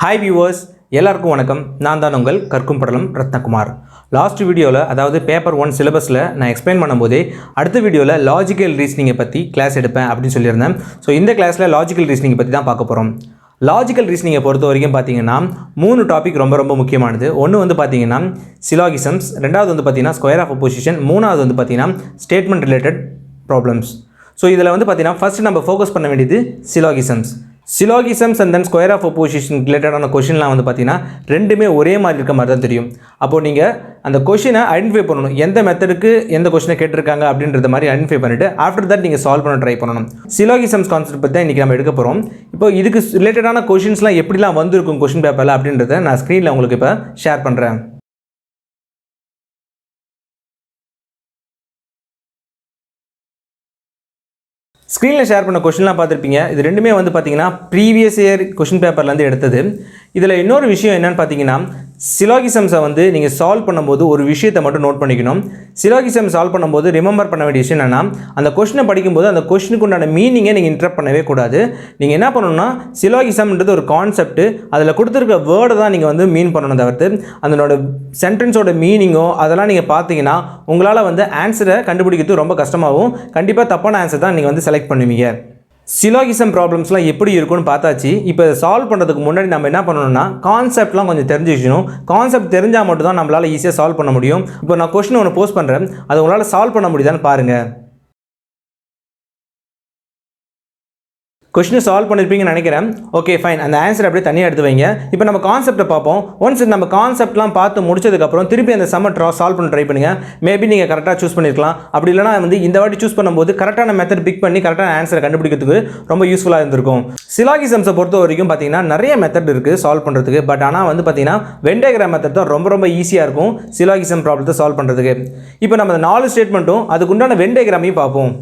Hi viewers, எல்லாருக்கும் வணக்கம். நான் தான் உங்கள் கற்கும் படலம் ரத்னகுமார். லாஸ்ட் வீடியோவில் அதாவது பேப்பர் 1 சிலபஸில் நான் எக்ஸ்பிளைன் பண்ணும்போதே அடுத்த வீடியோவில் லாஜிக்கல் ரீசனிங்கை பற்றி கிளாஸ் எடுப்பேன் அப்படின்னு சொல்லியிருந்தேன். ஸோ இந்த கிளாஸில் லாஜிக்கல் ரீசனிங்கை பற்றி தான் பார்க்க போகிறோம். லாஜிக்கல் ரீசனிங்கை பொறுத்த வரைக்கும் பார்த்தீங்கன்னா 3 டாபிக் ரொம்ப முக்கியமானது. ஒன்று வந்து பார்த்தீங்கன்னா சிலாகிசம்ஸ், ரெண்டாவது வந்து பார்த்தீங்கன்னா ஸ்கொயர் ஆஃப் அப்போசிஷன், மூணாவது வந்து பார்த்தீங்கன்னா ஸ்டேட்மெண்ட் ரிலேட்டட் ப்ராப்ளம்ஸ். ஸோ இதில் வந்து பார்த்தீங்கன்னா ஃபஸ்ட்டு நம்ம ஃபோக்கஸ் பண்ண வேண்டியது syllogisms. Syllogisms and then square of opposition ரிலேட்டடான கொஷின்லாம் வந்து பார்த்தீங்கன்னா ரெண்டுமே ஒரே மாதிரி இருக்க மாதிரி தான் தெரியும். அப்போது நீங்கள் அந்த கொஷினை ஐடென்டிஃபை பண்ணணும், எந்த மெத்தடுக்கு எந்த கொஷினை கேட்டிருக்காங்க அப்படின்றத மாதிரி ஐடென்டிஃபை பண்ணிவிட்டு ஆஃப்டர் தட் நீங்கள் சால்வ் பண்ண ட்ரை பண்ணணும். சிலாகிசம்ஸ் கான்செப்ட் பற்றி தான் இன்றைக்கி நம்ம எடுக்க போகிறோம். இப்போ இதுக்கு ரிலேட்டடான கொஷின்ஸ்லாம் எப்படிலாம் வந்திருக்கும் கொஷின் பேப்பரில் அப்படின்றத நான் ஸ்க்ரீனில் உங்களுக்கு இப்போ ஷேர் பண்ணுறேன். ஸ்க்ரீனில் ஷேர் பண்ண கொஷின்லாம் பார்த்துருப்பீங்க. இது ரெண்டுமே வந்து பார்த்தீங்கன்னா ப்ரீவியஸ் இயர் கொஷின் பேப்பர்லேருந்து எடுத்தது. இதில் இன்னொரு விஷயம் என்னென்னு பார்த்தீங்கன்னா சிலாகிசம்ஸை வந்து நீங்கள் சால்வ் பண்ணும்போது ஒரு விஷயத்தை மட்டும் நோட் பண்ணிக்கணும். சிலாகிசம் சால்வ் பண்ணும்போது ரிமெம்பர் பண்ண வேண்டிய விஷயம் என்னென்னா அந்த கொஷினை படிக்கும்போது அந்த கொஷினுக்கு உண்டான மீனிங்கை நீங்கள் இன்டரப்ட் பண்ணவே கூடாது. நீங்கள் என்ன பண்ணணும்னா சிலாகிசம்ன்றது ஒரு கான்செப்ட், அதில் கொடுத்துருக்க வேர்டை தான் நீங்கள் வந்து மீன் பண்ணணும் தவிர்த்து அதனோட சென்டென்ஸோட மீனிங்கோ அதெல்லாம் நீங்கள் பார்த்தீங்கன்னா உங்களால் வந்து ஆன்சரை கண்டுபிடிக்கிறது ரொம்ப கஷ்டமாகவும் கண்டிப்பாக தப்பான ஆன்சர் தான் நீங்கள் வந்து செலக்ட் பண்ணுவீங்க. சிலாகிசம் ப்ராப்ளம்ஸ்லாம் எப்படி இருக்குன்னு பார்த்தாச்சு. இப்போ சால்வ் பண்ணுறதுக்கு முன்னாடி நம்ம என்ன பண்ணணும்னா கான்செப்ட்லாம் கொஞ்சம் தெரிஞ்சு வச்சுக்கணும். கான்செப்ட் தெரிஞ்சால் மட்டும் தான் நம்மளால் ஈஸியாக சால்வ் பண்ண முடியும். இப்போ நான் கொஸ்டின் ஒன்று போஸ்ட் பண்ணுறேன், அதை உங்களால் சால்வ் பண்ண முடியுதான்னு பாருங்கள். கொஸ்டினை சால்வ் பண்ணியிருப்பீங்கன்னு நினைக்கிறேன். ஓகே ஃபைன், அந்த ஆன்சர் அப்படியே தனியாக எடுத்து வைங்க. இப்போ நம்ம கான்செப்ட்டை பார்ப்போம். ஒன்ஸ் நம்ம கான்செப்ட்லாம் பார்த்து முடிச்சதுக்கப்புறம் திருப்பி அந்த சம்ம சால்வ் பண்ண ட்ரை பண்ணுங்கள். மேபி நீங்கள் கரெக்டாக சூஸ் பண்ணியிருக்கலாம். அப்படி இல்லைனா வந்து இந்த வாட்டி சூஸ் பண்ணும்போது கரெக்டான மெத்தட் பிக் பண்ணி கரெக்டான ஆன்சரை கண்டுபிடிக்கிறதுக்கு ரொம்ப யூஸ்ஃபுல்லாக இருந்திருக்கும். சிலாகிசம்ஸை பொறுத்த வரைக்கும் பார்த்தீங்கன்னா நிறைய மெத்தட் இருக்குது சால்வ் பண்ணுறதுக்கு. பட் ஆனால் வந்து பார்த்தீங்கன்னா வென் டயக்ராம் மெத்தட் தான் ரொம்ப ஈஸியாக இருக்கும் சிலாகிசம் ப்ராப்ளத்தை சால்வ் பண்ணுறதுக்கு. இப்போ நம்ம அந்த 4 ஸ்டேட்மெண்ட்டும் அதுக்குண்டான வென் டயக்ராமையும் பார்ப்போம்.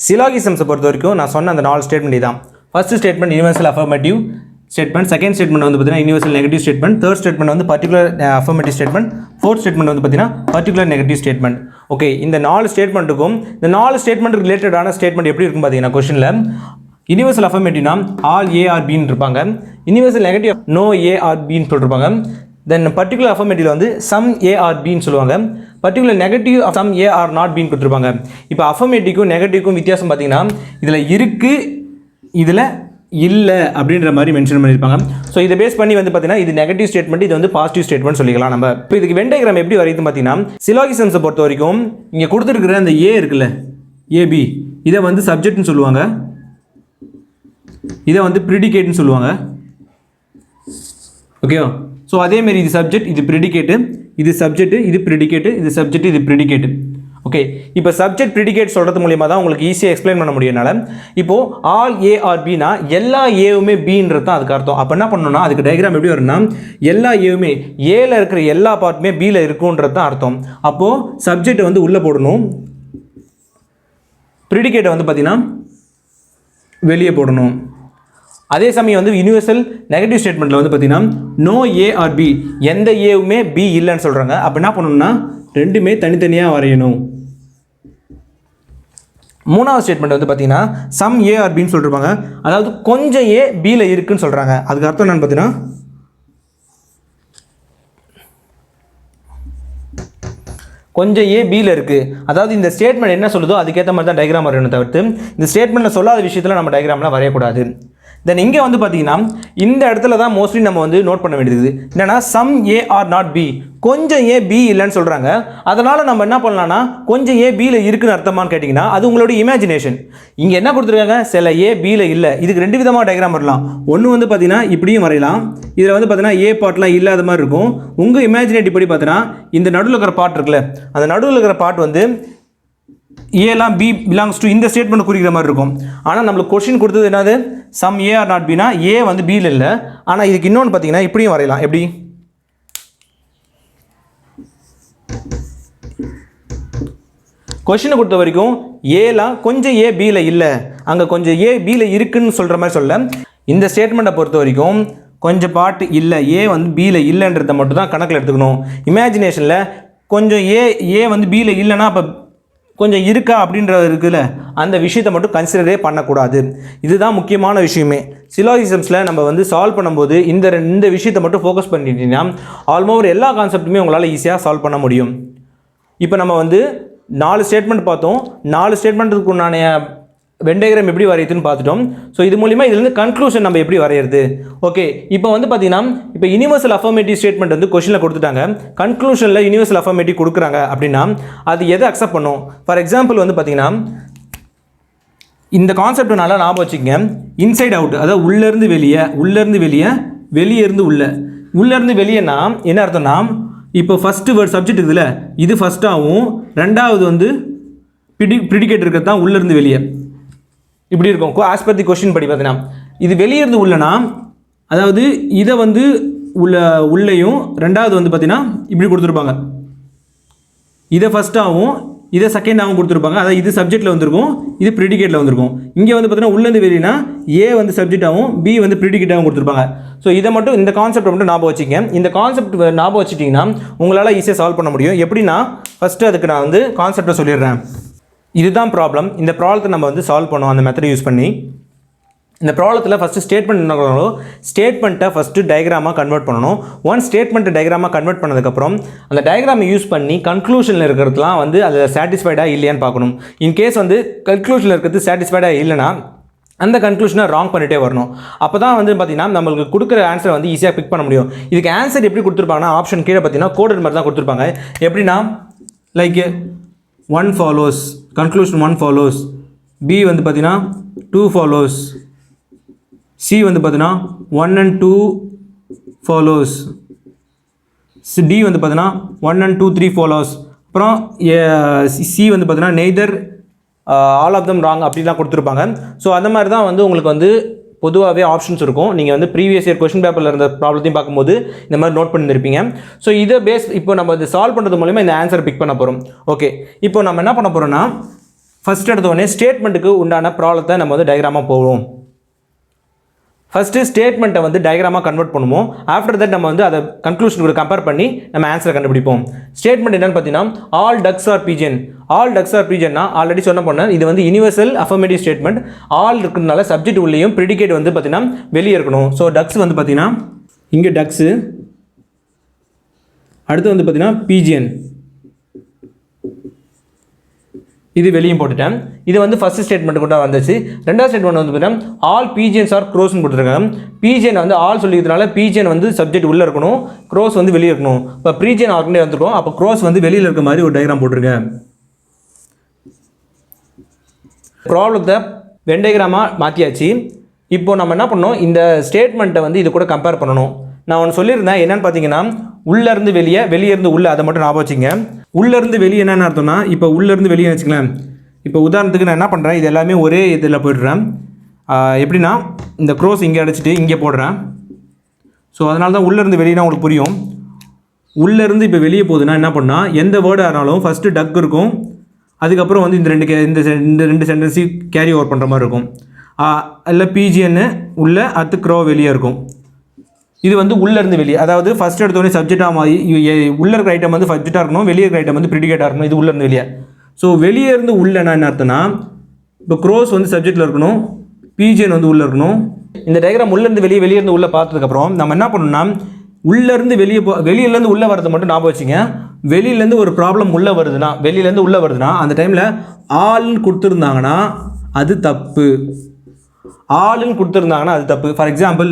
சிலாகிசம்ஸை பொறுத்த வரைக்கும் நான் சொன்ன அந்த 4 ஸ்டேட்மெண்ட் தான். First statement universal affirmative statement, second statement வந்து பார்த்தீங்கன்னா universal negative statement, third statement வந்து particular affirmative statement, fourth statement வந்து பார்த்தீங்கன்னா பர்டிகுலர் நெகட்டிவ் ஸ்டேட்மெண்ட். ஓகே, இந்த 4 ஸ்டேட்மெண்ட்டுக்கும் இந்த 4 ஸ்டேட்மெண்ட் ரிலேட்டடான ஸ்டேட்மெண்ட் எப்படி இருக்கும் பார்த்தீங்கன்னா கொஸ்டினில் யூனிவர்சல் அஃபர்மேட்டிவ்னா ஆல் ஏ ஆர் பின்னு இருப்பாங்க, universal negative no A are பின்னு சொல்லியிருப்பாங்க. தென் பர்டிகுலர் அஃபர்மேட்டிவ்ல வந்து சம் ஏ ஆர் பின்னு சொல்லுவாங்க, particular negative some A are not பின்னு கொடுத்துருப்பாங்க. இப்போ அஃபர்மேட்டிவ்க்கும் நெகட்டிவ்க்கும் வித்தியாசம் பார்த்தீங்கன்னா இதில் இருக்குது இதில் இல்லை அப்படின்ற மாதிரி மென்ஷன் பண்ணியிருப்பாங்க. ஸோ இதை பேஸ் பண்ணி வந்து பார்த்தீங்கன்னா இது நெகட்டிவ் ஸ்டேட்மெண்ட், இது வந்து பாசிட்டிவ் ஸ்டேட்மெண்ட் சொல்லிக்கலாம் நம்ம. இப்போ இதுக்கு வென் டயக்ராம் எப்படி வரையுது பார்த்தீங்கன்னா சிலாகிசம்ஸை பொறுத்த வரைக்கும் இங்கே கொடுத்துருக்கிற அந்த ஏ இருக்குல்ல ஏபி, இதை வந்து சப்ஜெக்ட்னு சொல்லுவாங்க, இதை வந்து ப்ரிடிகேட்னு சொல்லுவாங்க. ஓகேவா? ஸோ அதேமாரி இது சப்ஜெக்ட், இது ப்ரிடிகேட்டு, இது சப்ஜெக்ட், இது ப்ரிடிகேட்டு, இது சப்ஜெக்ட், இது ப்ரிடிகேட்டு. ஓகே, இப்போ சப்ஜெக்ட் ப்ரிடிகேட் சொல்கிறது மூலியமாக தான் உங்களுக்கு ஈஸியாக எக்ஸ்பிளைன் பண்ண முடியும்னால இப்போது ஆல் ஏ ஆர் பினா எல்லா ஏவுமே பின்றது தான் அதுக்கு அர்த்தம். அப்போ என்ன பண்ணணும்னா அதுக்கு டயக்ராம் எப்படி வரும்னா எல்லா ஏவுமே ஏல இருக்கிற எல்லா பார்ட்டுமே பியில் இருக்குன்றது தான் அர்த்தம். அப்போது சப்ஜெக்டை வந்து உள்ளே போடணும், ப்ரிடிகேட்டை வந்து பார்த்தீங்கன்னா வெளியே போடணும். அதே சமயம் வந்து யூனிவர்சல் நெகட்டிவ் ஸ்டேட்மெண்ட்டில் வந்து பார்த்தீங்கன்னா நோ ஏ ஆர் பி, எந்த ஏவுமே பி இல்லைன்னு சொல்கிறாங்க. அப்போ என்ன பண்ணணும்னா ரெண்டுமே தனித்தனியாக வரையணும். மூணாவது ஸ்டேட்மெண்ட் வந்து பார்த்தீங்கன்னா சம் ஏ ஆர் பின்னு சொல்லிருப்பாங்க, அதாவது கொஞ்சம் ஏ பியில் இருக்குன்னு சொல்கிறாங்க. அதுக்கு அர்த்தம் என்னன்னு பார்த்தீங்கன்னா கொஞ்சம் ஏ பியில் இருக்குது, அதாவது இந்த ஸ்டேட்மெண்ட் என்ன சொல்லுதோ அதுக்கேற்ற மாதிரி தான் டயக்ராம் வரையணும் தவிர்த்து இந்த ஸ்டேட்மெண்ட்டில் சொல்லாத விஷயத்தில் நம்ம டயக்ராம்லாம் வரையக்கூடாது. தென் இங்கே வந்து பார்த்தீங்கன்னா இந்த இடத்துல தான் மோஸ்ட்லி நம்ம வந்து நோட் பண்ண வேண்டியது என்னன்னா some A are not B, கொஞ்சம் ஏ பி இல்லைன்னு சொல்கிறாங்க. அதனால் நம்ம என்ன பண்ணலாம்னா கொஞ்சம் ஏ பியில் இருக்குன்னு அர்த்தமானு கேட்டிங்கன்னா அது உங்களோட இமேஜினேஷன். இங்கே என்ன கொடுத்துருக்காங்க சில ஏ பியில் இல்லை, இதுக்கு 2 விதமாக டயக்ராம் வரலாம். ஒன்று வந்து பார்த்தீங்கன்னா இப்படியும் வரையலாம், இதில் வந்து பார்த்தீங்கன்னா ஏ பார்ட்லாம் இல்லாத மாதிரி இருக்கும். உங்கள் இமேஜினேட்டிவ் படி பார்த்தீங்கன்னா இந்த நடுவில் இருக்கிற பார்ட் இருக்குல்ல, அந்த நடுவில் இருக்கிற பார்ட் வந்து ஏலாம் பி பிலாங்ஸ் டு இந்த ஸ்டேட்மெண்ட் குறிக்கிற மாதிரி இருக்கும். ஆனால் நம்மளுக்கு கொஸ்டின் கொடுத்தது என்னது சம் ஏ ஆர் நாட் பினா ஏ வந்து பியில் இல்லை. ஆனால் இதுக்கு இன்னொன்று பார்த்தீங்கன்னா இப்படியும் வரையலாம். எப்படி கொஸ்டினை பொறுத்த வரைக்கும் ஏலாம் கொஞ்சம் ஏ பியில் இல்லை, அங்கே கொஞ்சம் ஏ பியில் இருக்குன்னு சொல்கிற மாதிரி சொல்ல. இந்த ஸ்டேட்மெண்ட்டை பொறுத்த வரைக்கும் கொஞ்சம் பார்ட் இல்லை, ஏ வந்து பியில் இல்லைன்றதை மட்டும் தான் கணக்கில் எடுத்துக்கணும். இமேஜினேஷனில் கொஞ்சம் ஏ வந்து பியில் இல்லைன்னா அப்போ கொஞ்சம் இருக்கா அப்படின்றது இருக்குல்ல, அந்த விஷயத்தை மட்டும் கன்சிடரே பண்ணக்கூடாது. இதுதான் முக்கியமான விஷயமே. சிலாஜிசம்ஸில் நம்ம வந்து சால்வ் பண்ணும்போது இந்த விஷயத்தை மட்டும் ஃபோக்கஸ் பண்ணிட்டீங்கன்னா ஆல்மோஸ்ட் எல்லா கான்செப்ட்டுமே உங்களால் ஈஸியாக சால்வ் பண்ண முடியும். இப்போ நம்ம வந்து 4 ஸ்டேட்மெண்ட் பார்த்தோம். 4 ஸ்டேட்மெண்ட்டுக்கு உண்டான வென் டயக்ராம் எப்படி வரையுதுன்னு பார்த்துட்டோம். ஸோ இது மூலிமா இதுலேருந்து கன்க்ளூஷன் நம்ம எப்படி வரையிறது. ஓகே, இப்போ வந்து பார்த்தீங்கன்னா இப்போ யூனிவர்சல் அஃபர்மேட்டிவ் ஸ்டேட்மெண்ட் வந்து கொஸ்டினில் கொடுத்துட்டாங்க. கன்க்ளூஷனில் யூனிவர்சல் அஃபர்மேட்டிவ் கொடுக்குறாங்க அப்படின்னா அது எதை அக்செப்ட் பண்ணும். ஃபார் எக்ஸாம்பிள் வந்து பார்த்தீங்கன்னா இந்த கான்செப்ட் நல்லா ஞாபகம் வச்சுக்கங்க. இன்சைட் அவுட், அதாவது உள்ளேருந்து வெளியே, வெளியேருந்து உள்ளேருந்து வெளியேனா என்ன அர்த்தம்னா, இப்போ ஃபஸ்ட்டு வேர்ட் சப்ஜெக்ட் இருக்குதுல்ல, இது ஃபஸ்ட்டாகவும் ரெண்டாவது வந்து ப்ரிடிகேட் இருக்கிறது தான் உள்ளேருந்து வெளியே இப்படி இருக்கும். ஆஸ் பர் தி கொஸ்டின் படி பார்த்தீங்கன்னா இது வெளியேருந்து உள்ளனா, அதாவது இதை வந்து உள்ளேயும் ரெண்டாவது வந்து பார்த்தீங்கன்னா இப்படி கொடுத்துருப்பாங்க. இதை ஃபஸ்ட்டாகவும் இதை செகண்டாகவும் கொடுத்துருப்பாங்க. அதாவது இது சப்ஜெக்டில் வந்திருக்கும், இது ப்ரிடிகேட்டில் வந்திருக்கும். இங்கே வந்து பார்த்தீங்கன்னா உள்ளேருந்து வெளியினா ஏ வந்து சப்ஜெக்டாகவும் பி வந்து ப்ரிடிகேட்டாகவும் கொடுத்துருப்பாங்க. ஸோ இதை மட்டும் இந்த கான்செப்ட் மட்டும் ஞாபகம் வச்சுக்கங்க. இந்த கான்செப்ட் ஞாபகம் வச்சுட்டிங்கன்னா உங்களால் ஈஸியாக சால்வ் பண்ண முடியும். எப்படின்னா ஃபஸ்ட்டு அதுக்கு நான் வந்து கான்செப்டை சொல்லிடுறேன். இதுதான் ப்ராப்ளம். இந்த ப்ராப்ளத்தை நம்ம வந்து சால்வ் பண்ணுவோம் அந்த மெத்தடை யூஸ் பண்ணி. இந்த ப்ராப்ளத்தில் ஃபஸ்ட்டு ஸ்டேட்மெண்ட் என்ன பண்ணணும், ஸ்டேட்மெண்ட்டை ஃபஸ்ட்டு டயக்ராமாக கன்வெர்ட் பண்ணணும். ஒன் ஸ்டேட்மெண்ட்டை டயக்ராமாக கன்வெர்ட் பண்ணதுக்கப்புறம் அந்த டயக்ராமை யூஸ் பண்ணி கன்க்ளூஷனில் இருக்கிறதுலாம் வந்து அது சாட்டிஸ்ஃபைடாக இல்லையான்னு பார்க்கணும். இன்கேஸ் வந்து கன்க்ளூஷனில் இருக்கிறது சாட்டிஸ்ஃபைடாக இல்லைனா அந்த கன்க்ளூஷனை ராங் பண்ணிகிட்டே வரணும். அப்போ தான் வந்து பார்த்திங்கன்னா நம்மளுக்கு கொடுக்குற ஆன்சரை வந்து ஈஸியாக பிக் பண்ண முடியும். இதுக்கு ஆன்சர் எப்படி கொடுத்துருப்பாங்கன்னா ஆப்ஷன் கீழே பார்த்தீங்கன்னா கோடட் மாதிரி தான் கொடுத்துருப்பாங்க. எப்படின்னா like 1 follows, conclusion 1 follows, B வந்து பார்த்தீங்கன்னா 2 follows, C வந்து பார்த்தீங்கன்னா 1 and 2 follows, D வந்து பார்த்தீங்கன்னா 1 and 2 3 follows, அப்புறம் C வந்து பார்த்தீங்கன்னா neither all of them wrong அப்படிலாம் கொடுத்துருப்பாங்க. ஸோ அந்த மாதிரி தான் வந்து உங்களுக்கு வந்து பொதுவாகவே ஆப்ஷன்ஸ் இருக்கும். நீங்கள் வந்து ப்ரீவியஸ் இயர் கொஸ்டின் பேப்பரில் இருந்த ப்ராப்ளத்தையும் பார்க்கும்போது இந்த மாதிரி நோட் பண்ணியிருப்பீங்க. ஸோ இதை இப்போ நம்ம இது சால்வ் பண்ணுறது மூலமா இந்த ஆன்சரை பிக் பண்ண போகிறோம். ஓகே, இப்போ நம்ம என்ன பண்ண போகிறோம்னா ஃபஸ்ட் எடுத்தோடனே ஸ்டேட்மெண்ட்டுக்கு உண்டான ப்ராப்ளத்தை நம்ம வந்து டயக்ராமாக போவோம். ஃபஸ்ட்டு ஸ்டேட்மெண்ட்டை வந்து டயக்ராமாக கன்வெர்ட் பண்ணுவோம். ஆஃப்டர் தட் நம்ம வந்து அதை கன்க்ளூஷனுக்கு கம்பேர் பண்ணி நம்ம ஆன்சரை கண்டுபிடிப்போம். ஸ்டேட்மெண்ட் என்னன்னு பார்த்தீங்கன்னா all Tux are pigeon. All Tux R பீஜன்னா already சொன்ன போனேன், இது வந்து யூனிவர்சல் அஃபர்மேட்டிவ் ஸ்டேட்மெண்ட். ஆல் இருக்கிறதுனால சப்ஜெக்ட் உள்ளேயும் ப்ரிடிகேட் வந்து பார்த்தீங்கன்னா வெளியே இருக்கணும். ஸோ டக்ஸ் வந்து பார்த்தீங்கன்னா இங்கே டக்ஸு, அடுத்து வந்து பார்த்தீங்கன்னா பீஜியன், இது வெளியும் போட்டுட்டேன். இது வந்து ஃபர்ஸ்ட் ஸ்டேட்மெண்ட் கூட வந்துச்சு. ரெண்டாவது ஸ்டேட்மெண்ட் வந்து பார்த்தீங்கன்னா ஆல் பீஜியன்ஸ் ஆர் க்ரோஸ்னு கொடுத்துருக்காங்க. பீஜியன் வந்து ஆல் சொல்லிக்கிறதுனால பீஜியன் வந்து சப்ஜெக்ட் உள்ளே இருக்கணும், க்ரோஸ் வந்து வெளியே இருக்கணும். இப்போ ப்ரீஜியன் ஆர்கனே வந்துருக்கும், அப்போ க்ரோஸ் வந்து வெளியில் இருக்க மாதிரி ஒரு டயக்ராம் போட்டிருக்கேன். ப்ராப்ளத்தை வென் டயக்ராமாக மாற்றியாச்சு. இப்போ நம்ம என்ன பண்ணணும், இந்த ஸ்டேட்மெண்ட்டை வந்து இது கூட கம்பேர் பண்ணணும். நான் ஒன்று சொல்லியிருந்தேன், என்னென்னு பார்த்தீங்கன்னா உள்ளேருந்து வெளியே, வெளியேருந்து உள்ளே, அதை மட்டும் ஞாபகம் வச்சுங்க. உள்ளேருந்து வெளியே என்னென்னு அர்த்தம்னா, இப்போ உள்ளேருந்து வெளியே வச்சுக்கலாம். இப்போ உதாரணத்துக்கு நான் என்ன பண்ணுறேன், இது எல்லாமே ஒரே இதில் போய்டுறேன். எப்படின்னா இந்த க்ரோஸ் இங்கே அடிச்சுட்டு இங்கே போடுறேன். ஸோ அதனால தான் உள்ளேருந்து வெளியேனா உங்களுக்கு புரியும். உள்ளேருந்து இப்போ வெளியே போகுதுன்னா என்ன பண்ணால், எந்த வேர்டு ஆனாலும் ஃபஸ்ட்டு டக் இருக்கும், அதுக்கப்புறம் வந்து இந்த ரெண்டு சென்டென்ஸையும் கேரி ஓவர் பண்ணுற மாதிரி இருக்கும். இல்லை பிஜிஎன்னு உள்ளே, அடுத்து க்ரோ வெளியே இருக்கும். இது வந்து உள்ளேருந்து வெளியே, அதாவது ஃபஸ்ட் எடுத்தோடனே சப்ஜெக்டாக மாதிரி உள்ளே இருக்கிற ஐட்டம் வந்து சப்ஜெக்டாக இருக்கணும், வெளியே இருக்கிற ஐட்டம் வந்து ப்ரிடிகேட்டாக இருக்கணும். இது உள்ளேருந்து வெளியே. ஸோ வெளியே இருந்து உள்ளேனா என்ன அர்த்தம்னா, இப்போ க்ரோஸ் வந்து சப்ஜெக்டில் இருக்கணும், பிஜிஎன் வந்து உள்ளே இருக்கணும். இந்த டயக்ராம் உள்ளேருந்து வெளியே, வெளியேருந்து உள்ளே பார்த்ததுக்கப்புறம் நம்ம என்ன பண்ணணும்னா உள்ளேருந்து வெளியிலேருந்து உள்ளே வரது மட்டும் ஞாபகம் வச்சுங்க. வெளியிலேருந்து ஒரு ப்ராப்ளம் உள்ளே வருதுன்னா அந்த டைமில் ஆல்னு கொடுத்துருந்தாங்கன்னா அது தப்பு. ஆல்னு கொடுத்துருந்தாங்கன்னா அது தப்பு. For example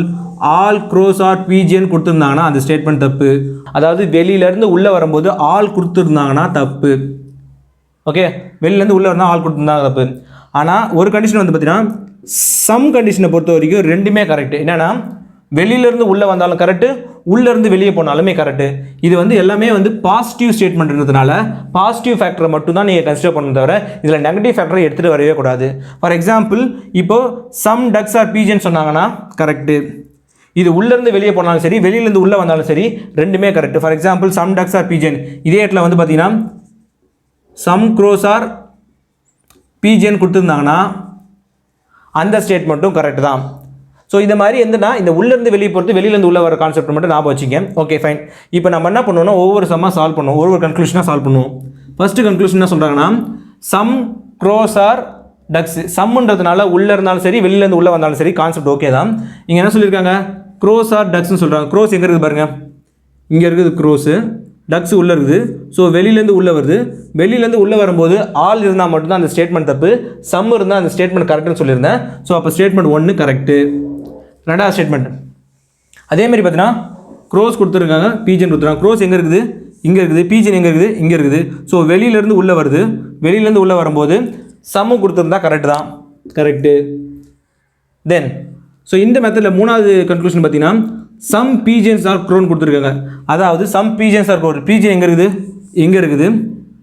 all crows are pigeon கொடுத்துருந்தாங்கன்னா அந்த ஸ்டேட்மெண்ட் தப்பு. அதாவது வெளியிலேருந்து உள்ளே வரும்போது ஆல் கொடுத்துருந்தாங்கன்னா தப்பு. ஓகே, வெளியிலேருந்து உள்ளே வரணும் ஆல் கொடுத்துருந்தாங்க தப்பு. ஆனால் ஒரு கண்டிஷன் வந்து பார்த்தீங்கன்னா சம் கண்டிஷனை பொறுத்த வரைக்கும் ரெண்டுமே கரெக்டு. என்னென்னா வெளியிலேருந்து உள்ளே வந்தாலும் கரெக்டு, உள்ளேருந்து வெளியே போனாலுமே கரெக்டு. இது வந்து எல்லாமே வந்து பாசிட்டிவ் ஸ்டேட்மெண்ட்ன்றதுனால பாசிட்டிவ் ஃபேக்டரை மட்டும் தான் நீங்கள் கன்சிடர் பண்ண தவிர இதில் நெகட்டிவ் ஃபேக்டரை எடுத்துகிட்டு வரவே கூடாது. ஃபார் எக்ஸாம்பிள் இப்போது சம் டக்ஸ் ஆர் பீஜன் சொன்னாங்கன்னா கரெக்டு. இது உள்ளேருந்து வெளியே போனாலும் சரி, வெளியிலேருந்து உள்ளே வந்தாலும் சரி, ரெண்டுமே correct. For example some ducks are pigeon, இதே இடத்துல வந்து பார்த்தீங்கன்னா சம் க்ரோஸ் ஆர் பீஜன் கொடுத்துருந்தாங்கன்னா அந்த ஸ்டேட்மெண்ட்டும் கரெக்டு தான். ஸோ இந்த மாதிரி எந்தனா இந்த உள்ளேருந்து வெளியே போகிறது, வெளியிலேருந்து உள்ளே வர கான்செப்ட் மட்டும் ஞாபகம் வச்சுங்க. Okay fine. இப்போ நம்ம என்ன பண்ணுவோம்னா ஒவ்வொரு சம்மாக சால்வ் பண்ணுவோம், ஒவ்வொரு கன்க்ளூஷனாக சால்வ் பண்ணுவோம். ஃபஸ்ட்டு கன்க்ளூஷன் என்ன சொல்கிறாங்கன்னா, சம் க்ரோஸ் ஆர் டக்ஸ். சம்ன்றதுனால உள்ளே இருந்தாலும் சரி வெளியிலேருந்து உள்ளே வந்தாலும் சரி கான்செப்ட் ஓகே தான். இங்கே என்ன சொல்லியிருக்காங்க, க்ரோஸ் ஆர் டக்ஸ்னு சொல்கிறாங்க. க்ரோஸ் எங்கே இருக்குது பாருங்கள், இங்கே இருக்குது க்ரோஸு, டக்ஸ் உள்ளே இருக்குது. ஸோ வெளியிலேருந்து உள்ளே வருது. வெளியிலேருந்து உள்ளே வரும்போது ஆல் இருந்தால் மட்டும்தான் அந்த ஸ்டேட்மெண்ட் தப்பு, சம் இருந்தால் அந்த ஸ்டேட்மெண்ட் கரெக்டுன்னு சொல்லியிருந்தேன். ஸோ அப்போ ஸ்டேட்மெண்ட் 1 கரெக்டு. ரெண்டாவது ஸ்டேட்மெண்ட் அதேமாதிரி பார்த்தீங்கன்னா க்ரோஸ் கொடுத்துருக்காங்க, பீஜன் கொடுத்துருக்காங்க. க்ரோஸ் எங்கே இருக்குது, இங்கே இருக்குது. பீஜன் எங்கே இருக்குது, இங்கே இருக்குது. ஸோ வெளியிலேருந்து உள்ளே வருது. வெளியிலேருந்து உள்ளே வரும்போது சம்மு கொடுத்துருந்தா கரெக்டு தான், கரெக்டு. தென் ஸோ இந்த மெத்தடில் மூணாவது கன்க்ளூஷன் பார்த்தீங்கன்னா சம் பீஜன்ஸ் ஆர் க்ரோன் கொடுத்துருக்காங்க. அதாவது சம் பீஜன்ஸ் ஆர் க்ரோன், பீஜன் எங்கே இருக்குது, இங்கே இருக்குது.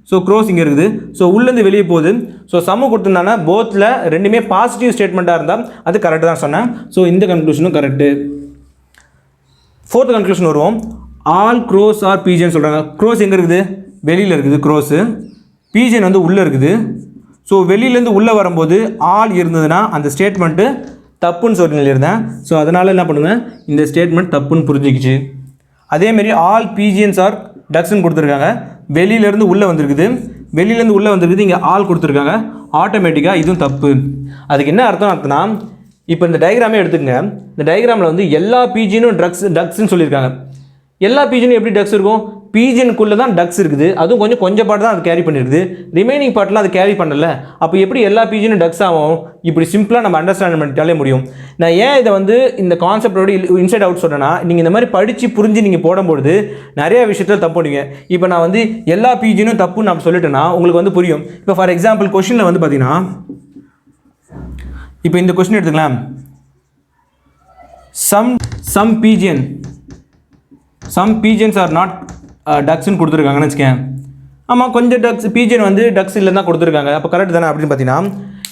ஸோ க்ரோஸ் இங்கே இருக்குது. ஸோ உள்ளேருந்து வெளியே போகுது. ஸோ சம்மு கொடுத்துருந்தாங்கன்னா போத்தில் ரெண்டுமே பாசிட்டிவ் ஸ்டேட்மெண்ட்டாக இருந்தால் அது கரெக்டு தான் சொன்னேன். ஸோ இந்த கன்க்ளூஷனும் கரெக்டு. ஃபோர்த் கன்க்ளூஷன் வருவோம். ஆல் க்ரோஸ் ஆர் பீஜன் சொல்கிறாங்க. க்ரோஸ் எங்கே இருக்குது, வெளியில் இருக்குது க்ரோஸு. பீஜன் வந்து உள்ளே இருக்குது. ஸோ வெளியிலேருந்து உள்ளே வரும்போது ஆல் இருந்ததுன்னா அந்த ஸ்டேட்மெண்ட்டு தப்புன்னு சொல்லியிருந்தேன். ஸோ அதனால் என்ன பண்ணுங்கள், இந்த ஸ்டேட்மெண்ட் தப்புன்னு புரிஞ்சிக்கிச்சு. அதேமாரி ஆல் பீஜியன்ஸ் ஆர் டக்ஸ்ன்னு கொடுத்துருக்காங்க. வெளியிலேருந்து உள்ளே வந்திருக்குது. வெளியிலேருந்து உள்ளே வந்திருக்குது, இங்கே ஆல் கொடுத்துருக்காங்க. ஆட்டோமேட்டிக்காக இதுவும் தப்பு. அதுக்கு என்ன அர்த்தம்னா, இப்போ இந்த டயக்ராமே எடுத்துக்கங்க. இந்த டயக்ராமில் வந்து எல்லா பீஜினும் டக்ஸ்ன்னு சொல்லியிருக்காங்க. எல்லா பீஜனும் எப்படி டக்ஸ் இருக்கும், பீஜனுக்குள்ளே தான் டக்ஸ் இருக்குது. அதுவும் கொஞ்சம் பார்ட் தான் அது கேரி பண்ணியிருக்குது. ரிமைனிங் பார்ட்லாம் அது கேரி பண்ணல. அப்போ எப்படி எல்லா பீஜனும் டக்ஸ் ஆகும், இப்படி சிம்பிளாக நம்ம அண்டர்ஸ்டாண்ட் பண்ணிட்டாலே முடியும். நான் ஏன் இதை வந்து இந்த கான்செப்டோட இன்சைட் அவுட் சொன்னேன்னா, நீங்கள் இந்த மாதிரி படித்து புரிஞ்சு நீங்கள் போடும்போது நிறைய விஷயத்தில் தப்பு பண்ணுவீங்க. இப்போ நான் வந்து எல்லா பீஜனும் தப்புன்னு நான் சொல்லிட்டேன்னா உங்களுக்கு வந்து புரியும். இப்போ ஃபார் எக்ஸாம்பிள் கொஷினில் வந்து பார்த்தீங்கன்னா, இப்போ இந்த கொஸ்டின் எடுத்துக்கலாம். சம் பீஜன்ஸ் ஆர் நாட் டக்ஸ்ன்னு கொடுத்துருக்காங்கன்னு வச்சுக்கேன். ஆமாம், கொஞ்சம் டக்ஸ் பீஜன் வந்து டக்ஸ் இல்லை தான் கொடுத்துருக்காங்க. அப்போ கரெக்ட் தானே அப்படின்னு பார்த்தீங்கன்னா,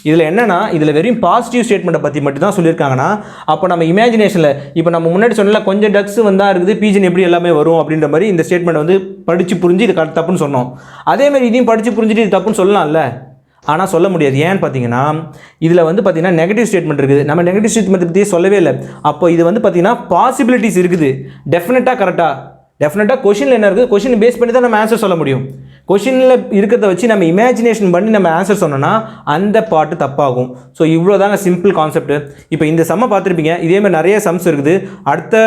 இதில் என்னென்னா இதில் வெறும் பாசிட்டிவ் ஸ்டேட்மெண்ட்டை பற்றி மட்டும் தான் சொல்லியிருக்காங்கன்னா, அப்போ நம்ம இமேஜினேஷனில் இப்போ நம்ம முன்னாடி சொன்னல கொஞ்சம் டக்ஸ் வந்தால் இருக்குது, பீஜன் எப்படி எல்லாமே வரும் அப்படின்ற மாதிரி இந்த ஸ்டேட்மெண்ட் வந்து படித்து புரிஞ்சு இது தப்புன்னு சொன்னோம். அதேமாதிரி இதையும் படித்து புரிஞ்சுட்டு இது தப்புன்னு சொல்லலாம்ல, ஆனால் சொல்ல முடியாது. ஏன்னு பார்த்தீங்கன்னா இதில் வந்து பார்த்தீங்கன்னா நெகட்டிவ் ஸ்டேட்மெண்ட் இருக்குது. நம்ம நெகட்டிவ் ஸ்டேட்மெண்ட் பற்றி சொல்லவே இல்லை. அப்போ இது வந்து பார்த்தீங்கன்னா பாசிபிலிட்டிஸ் இருக்குது. டெஃபினட்டாக கொஷினில் என்ன இருக்குது, கொஷின் பேஸ் பண்ணி தான் நம்ம ஆன்சர் சொல்ல முடியும். கொஷினில் இருக்கிறத வச்சு நம்ம இமேஜினேஷன் பண்ணி நம்ம ஆன்சர் சொன்னோன்னா அந்த பாட்டு தப்பாகும். ஸோ இவ்வளோ தாங்க சிம்பிள் கான்செப்ட். இப்போ இந்த சம்மை பார்த்துருப்பீங்க. இதேமாதிரி நிறைய சம்ஸ் இருக்குது. அடுத்த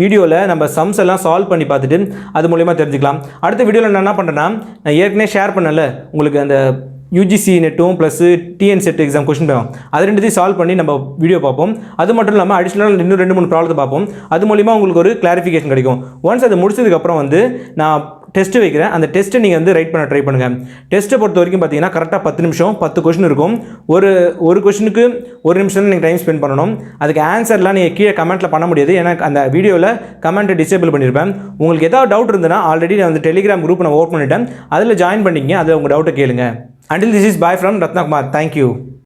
வீடியோவில் நம்ம சம்ஸ் எல்லாம் சால்வ் பண்ணி பார்த்துட்டு அது மூலயமா தெரிஞ்சுக்கலாம். அடுத்த வீடியோவில் நான் என்ன பண்ணுறேன்னா, நான் ஏற்கனவே ஷேர் பண்ணல உங்களுக்கு அந்த யூஜிசி நெட்டும் plus TNSET exam question paper, அது ரெண்டுத்தையும் சால்வ் பண்ணி நம்ம வீடியோ பார்ப்போம். அது மட்டும் இல்லாமல் அடிஷ்னலாக இன்னும் 2-3 ப்ராப்ளத்தை பார்ப்போம். அது மூலிமா உங்களுக்கு ஒரு கிளாரிஃபிகேஷன் கிடைக்கும். ஒன்ஸ் அது முடிச்சதுக்கப்புறம் வந்து நான் டெஸ்ட்டு வைக்கிறேன். அந்த டெஸ்ட்டை நீங்கள் வந்து ரைட் பண்ண ட்ரை பண்ணுங்கள். டெஸ்ட்டை பொறுத்த வரைக்கும் பார்த்தீங்கன்னா கரெக்டாக 10 நிமிஷம் 10 கொஷின் இருக்கும். ஒரு கொஷினுக்கு 1 நிமிஷம் நீங்கள் டைம் ஸ்பெண்ட் பண்ணணும். அதுக்கு ஆன்சர்லாம் நீங்கள் கீழே கமெண்ட்டில் பண்ண முடியாது. ஏன்னா அந்த வீடியோவில் கமெண்ட்டை டிசேபிள் பண்ணியிருப்பேன். உங்களுக்கு ஏதாவது டவுட் இருந்ததுன்னா ஆல்ரெடி நான் வந்து டெலிகிராம் குரூப் நான் ஓப்பன் பண்ணிட்டேன். அதில் ஜாயின் பண்ணிக்கங்க. அதில் உங்கள் டவுட்டை கேளுங்க. Until this is bye from Ratnakumar. Thank you.